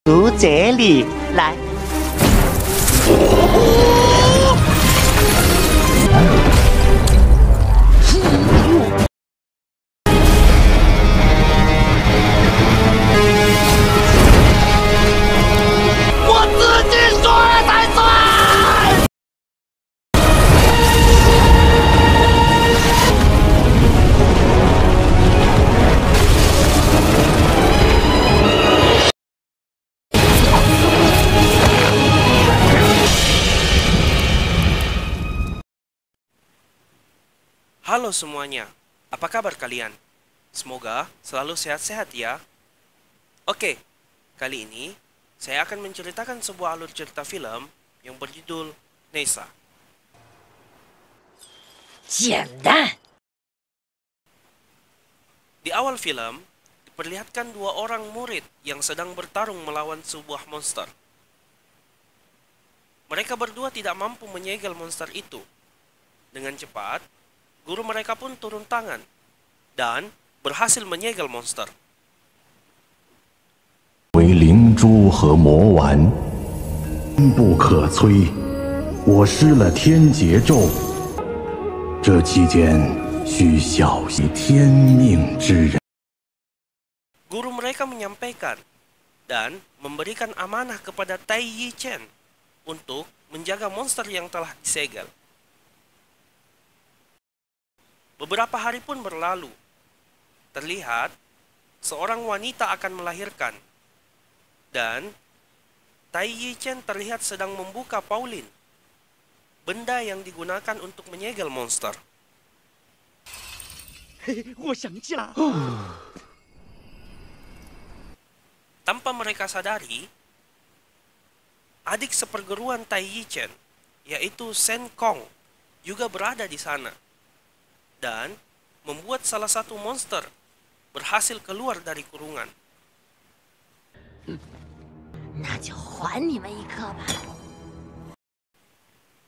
如这里来。我自己说了才算。Halo semuanya, apa kabar kalian? Semoga selalu sehat-sehat ya. Oke, kali ini saya akan menceritakan sebuah alur cerita film yang berjudul Nessa. 简单。 Di awal film, diperlihatkan dua orang murid yang sedang bertarung melawan sebuah monster. Mereka berdua tidak mampu menyegel monster itu. Dengan cepat, guru mereka pun turun tangan dan berhasil menyegel monster. 为灵珠和魔丸，不可摧。我施了天劫咒，这期间需小心天命之人。 Guru mereka menyampaikan dan memberikan amanah kepada Tai Yi Chen untuk menjaga monster yang telah disegel. Beberapa hari pun berlalu. Terlihat seorang wanita akan melahirkan. Dan Tai Yi Chen terlihat sedang membuka Pauline, benda yang digunakan untuk menyegel monster. 我想起了。 Tanpa mereka sadari, adik seperguruan Tai Yi Chen, yaitu Shen Kong, juga berada di sana. Dan membuat salah satu monster berhasil keluar dari kurungan. 那就还你们一颗吧。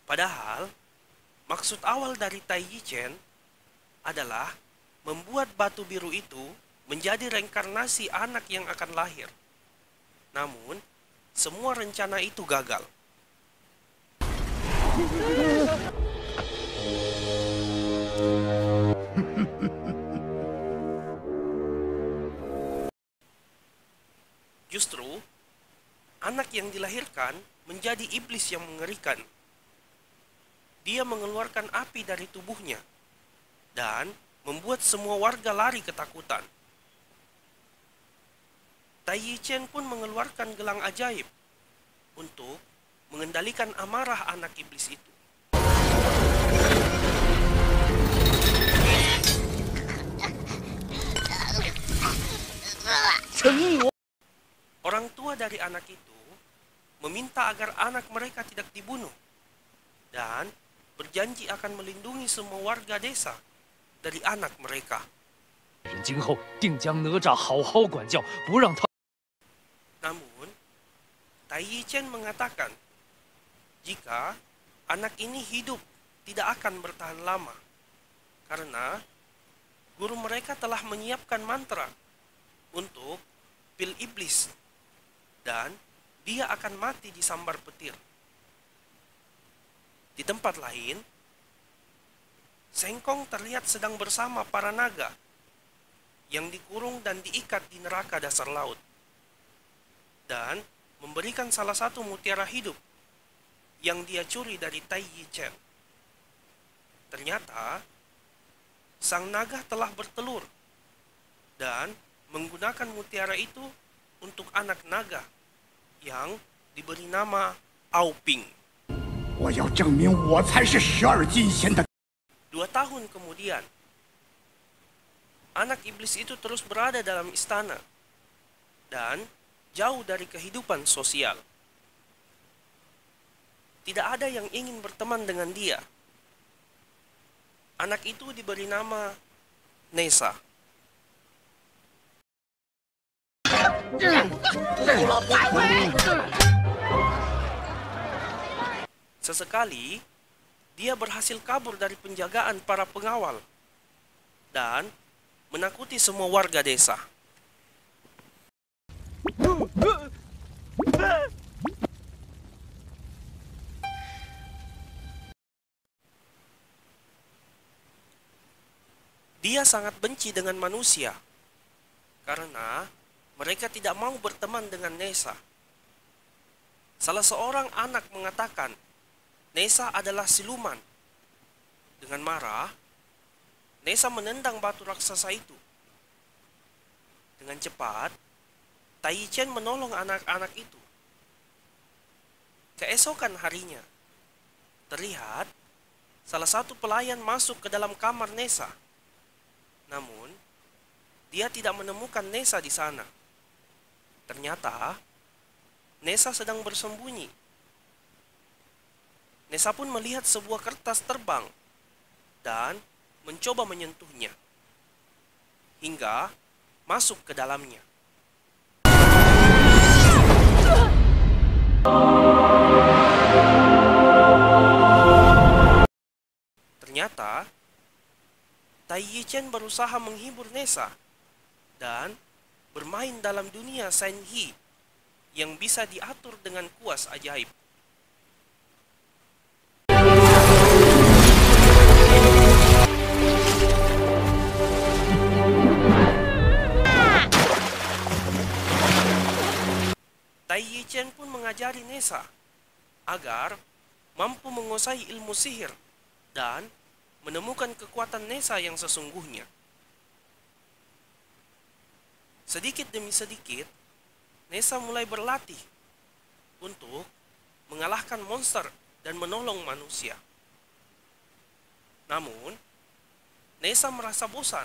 Padahal, maksud awal dari Tai Yi Chen adalah membuat batu biru itu menjadi reinkarnasi anak yang akan lahir. Namun, semua rencana itu gagal. Justru, anak yang dilahirkan menjadi iblis yang mengerikan. Dia mengeluarkan api dari tubuhnya dan membuat semua warga lari ketakutan. Tai Yi Chen pun mengeluarkan gelang ajaib untuk mengendalikan amarah anak iblis itu. Orang tua dari anak itu meminta agar anak mereka tidak dibunuh dan berjanji akan melindungi semua warga desa dari anak mereka. 人今后定将哪吒好好管教，不让他。 Namun, Tai Yi Chen mengatakan, jika anak ini hidup tidak akan bertahan lama, karena guru mereka telah menyiapkan mantra untuk pil iblis, dan dia akan mati disambar petir. Di tempat lain, Shen Kong terlihat sedang bersama para naga yang dikurung dan diikat di neraka dasar laut, dan memberikan salah satu mutiara hidup yang dia curi dari Tai Yi Chen. Ternyata, sang naga telah bertelur dan menggunakan mutiara itu untuk anak naga yang diberi nama Ao Ping. 我要证明我才是12金仙的。 2 tahun kemudian, anak iblis itu terus berada dalam istana dan jauh dari kehidupan sosial. Tidak ada yang ingin berteman dengan dia. Anak itu diberi nama Nessa. Sesekali, dia berhasil kabur dari penjagaan para pengawal dan menakuti semua warga desa. Dia sangat benci dengan manusia karena mereka tidak mau berteman dengan Nessa. Salah seorang anak mengatakan Nessa adalah siluman. Dengan marah, Nessa menendang batu raksasa itu. Dengan cepat, Tai Chen menolong anak-anak itu. Keesokan harinya, terlihat salah satu pelayan masuk ke dalam kamar Nessa. Namun, dia tidak menemukan Nessa di sana. Ternyata, Nessa sedang bersembunyi. Nessa pun melihat sebuah kertas terbang dan mencoba menyentuhnya hingga masuk ke dalamnya. Ternyata, Tai Chen berusaha menghibur Nessa dan bermain dalam dunia Shenhe yang bisa diatur dengan kuas ajaib. Tai Chen pun mengajari Nessa agar mampu menguasai ilmu sihir dan menemukan kekuatan Nessa yang sesungguhnya. Sedikit demi sedikit, Nessa mulai berlatih untuk mengalahkan monster dan menolong manusia. Namun, Nessa merasa bosan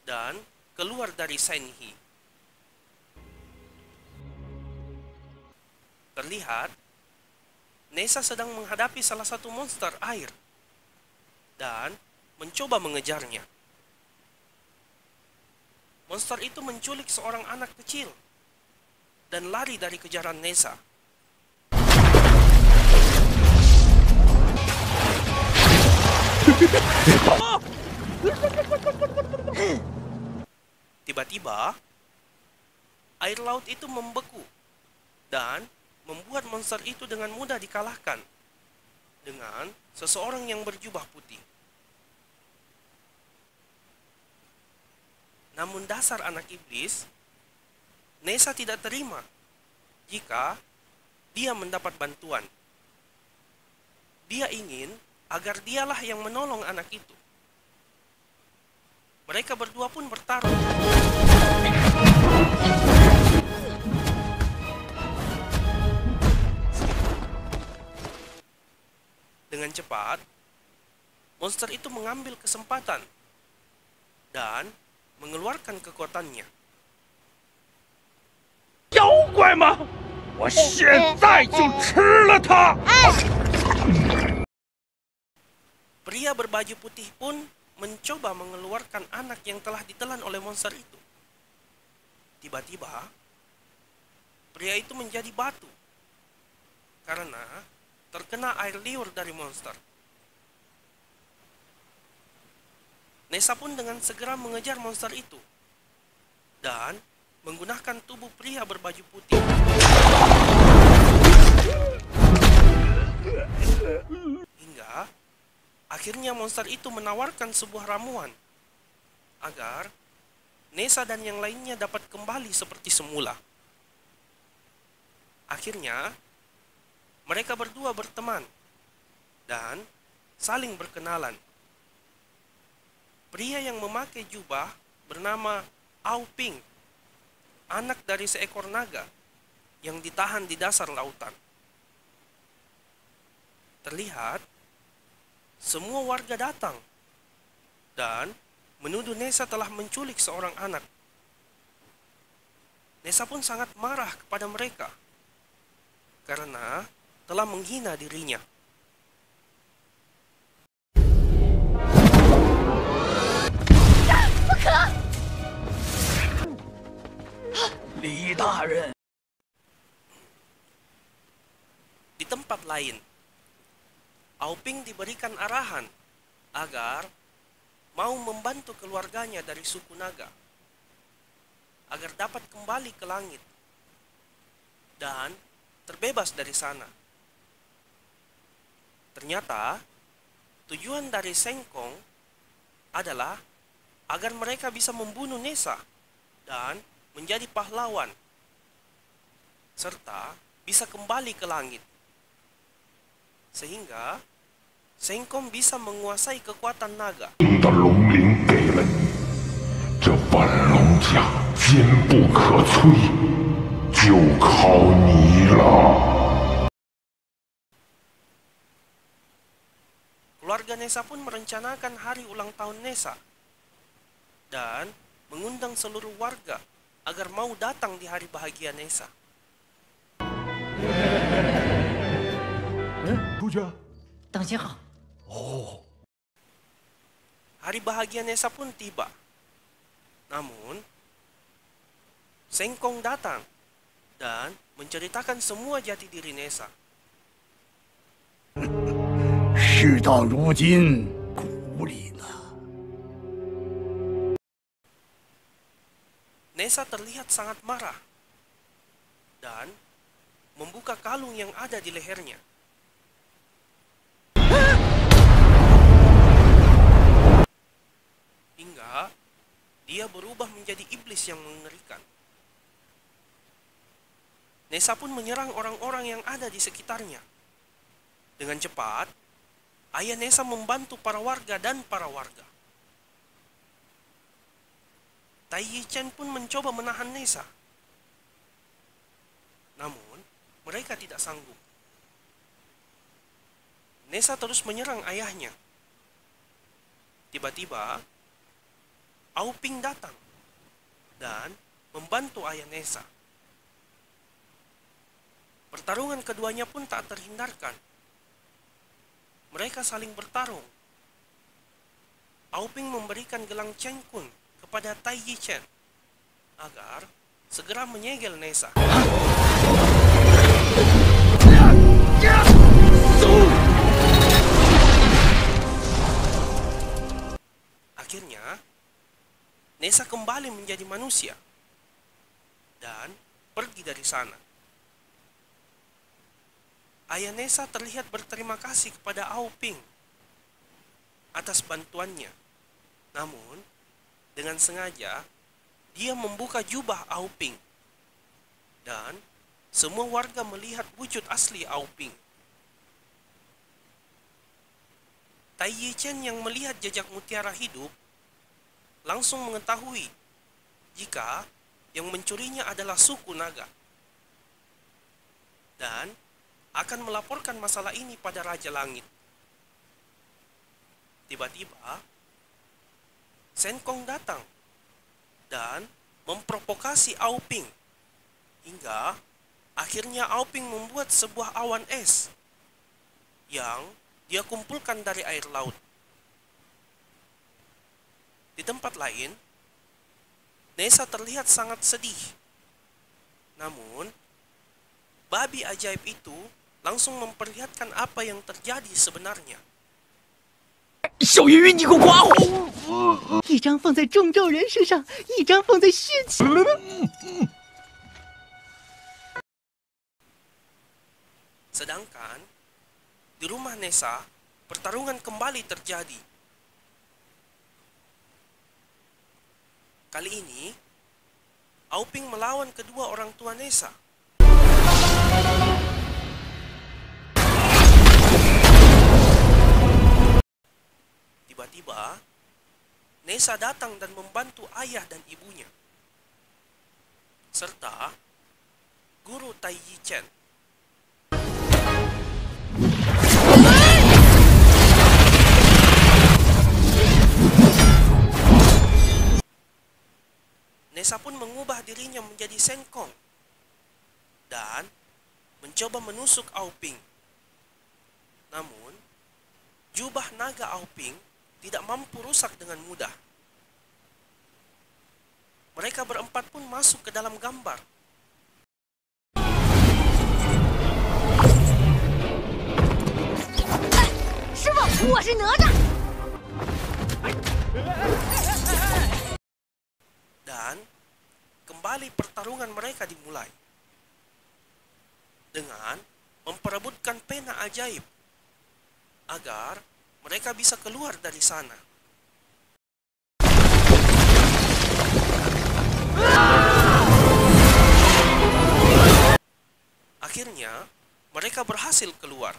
dan keluar dari Shenhe. Terlihat, Nessa sedang menghadapi salah satu monster air dan mencoba mengejarnya. Monster itu menculik seorang anak kecil dan lari dari kejaran Nessa. Tiba-tiba, air laut itu membeku dan membuat monster itu dengan mudah dikalahkan dengan seseorang yang berjubah putih. Namun dasar anak iblis, Nessa tidak terima jika dia mendapat bantuan. Dia ingin agar dialah yang menolong anak itu. Mereka berdua pun bertarung. Dengan cepat, monster itu mengambil kesempatan dan mengeluarkan kekuatannya. 妖怪吗？我现在就吃了它！ Pria berbaju putih pun mencoba mengeluarkan anak yang telah ditelan oleh monster itu. Tiba-tiba, pria itu menjadi batu karena terkena air liur dari monster. Nessa pun dengan segera mengejar monster itu dan menggunakan tubuh pria berbaju putih. Hingga akhirnya monster itu menawarkan sebuah ramuan agar Nessa dan yang lainnya dapat kembali seperti semula. Akhirnya, mereka berdua berteman dan saling berkenalan. Pria yang memakai jubah bernama Ao Ping, anak dari seekor naga yang ditahan di dasar lautan. Terlihat, semua warga datang dan menuduh Nessa telah menculik seorang anak. Nessa pun sangat marah kepada mereka karena telah menghina dirinya. Li Daren. Di tempat lain, Ao Ping diberikan arahan agar mau membantu keluarganya dari suku naga agar dapat kembali ke langit dan terbebas dari sana. Ternyata, tujuan dari Sengkong adalah agar mereka bisa membunuh Nessa dan menjadi pahlawan, serta bisa kembali ke langit. Sehingga Sengkong bisa menguasai kekuatan naga. 的龙鳞给了你，这万龙甲坚不可摧，就靠你了。 Keluarga Nessa pun merencanakan hari ulang tahun Nessa dan mengundang seluruh warga agar mau datang di hari bahagia Nessa. 出去。 等信号。 Hari bahagia Nessa pun tiba. Namun, Sengkong datang dan menceritakan semua jati diri Nessa. 事到如今，苦里呢。 Nessa terlihat sangat marah dan membuka kalung yang ada di lehernya. Hingga dia berubah menjadi iblis yang mengerikan. Nessa pun menyerang orang-orang yang ada di sekitarnya. Dengan cepat, ayah Nessa membantu para warga dan para warga. Tai Yi-Chen pun mencoba menahan Nessa. Namun, mereka tidak sanggup. Nessa terus menyerang ayahnya. Tiba-tiba, Ao Ping datang dan membantu ayah Nessa. Pertarungan keduanya pun tak terhindarkan. Mereka saling bertarung. Ao Ping memberikan gelang Chen Kun kepada Tai Yi-Chen agar segera menyegel Nessa. Akhirnya, Nessa kembali menjadi manusia dan pergi dari sana. Ayah Nessa terlihat berterima kasih kepada Ao Ping atas bantuannya. Namun, dengan sengaja, dia membuka jubah Ao Ping. Dan semua warga melihat wujud asli Ao Ping. Tai Yi-Chen yang melihat jejak mutiara hidup langsung mengetahui jika yang mencurinya adalah suku naga. Dan akan melaporkan masalah ini pada Raja Langit. Tiba-tiba, Sengkong datang dan memprovokasi Ao Ping. Hingga akhirnya Ao Ping membuat sebuah awan es yang dia kumpulkan dari air laut. Di tempat lain, Nessa terlihat sangat sedih. Namun, babi ajaib itu langsung memperlihatkan apa yang terjadi sebenarnya. 小鱼鱼，你给我刮我！一张放在众咒人身上，一张放在血气。 Sedangkan di rumah Nessa, pertarungan kembali terjadi. Kali ini, Ao Ping melawan kedua orang tua Nessa. Tiba-tiba, Nessa datang dan membantu ayah dan ibunya, serta guru Tai Yi-Chen. Nessa pun mengubah dirinya menjadi Sengkong dan mencoba menusuk Ao Ping. Namun, jubah naga Ao Ping tidak mampu rusak dengan mudah. Mereka berempat pun masuk ke dalam gambar. Dan kembali pertarungan mereka dimulai dengan memperebutkan pena ajaib agar mereka bisa keluar dari sana. Akhirnya, mereka berhasil keluar.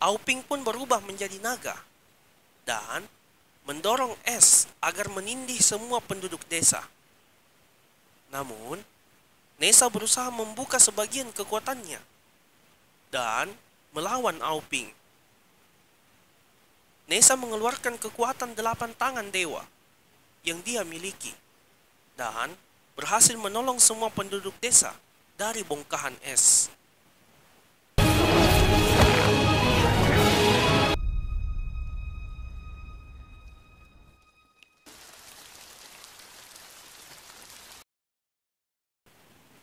Auping pun berubah menjadi naga dan mendorong es agar menindih semua penduduk desa. Namun, Nessa berusaha membuka sebagian kekuatannya dan melawan Auping. Nessa mengeluarkan kekuatan 8 tangan dewa yang dia miliki dan berhasil menolong semua penduduk desa dari bongkahan es.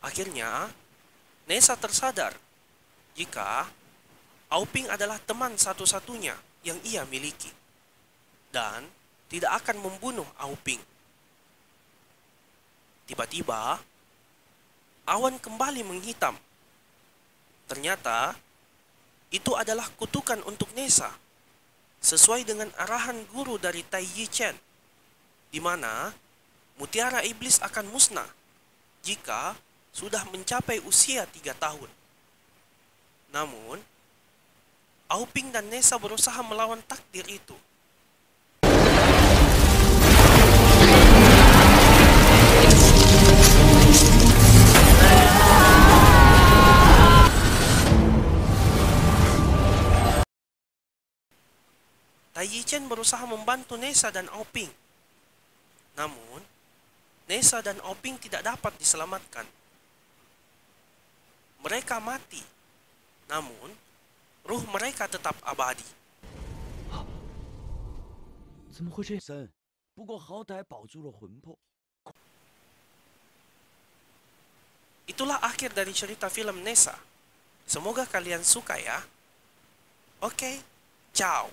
Akhirnya, Nessa tersadar jika Auping adalah teman satu-satunya yang ia miliki dan tidak akan membunuh Auping. Tiba-tiba, awan kembali menghitam. Ternyata, itu adalah kutukan untuk Nessa, sesuai dengan arahan guru dari Tai Yi Chen, di mana mutiara iblis akan musnah jika sudah mencapai usia 3 tahun. Namun, Auping dan Nessa berusaha melawan takdir itu. Tai Yi Chen berusaha membantu Nessa dan Auping. Namun, Nessa dan Auping tidak dapat diselamatkan. Mereka mati, namun ruh mereka tetap abadi. 怎么会这样？森，不过好歹保住了魂魄。 Itulah akhir dari cerita film Nessa. Semoga kalian suka ya. Oke, ciao.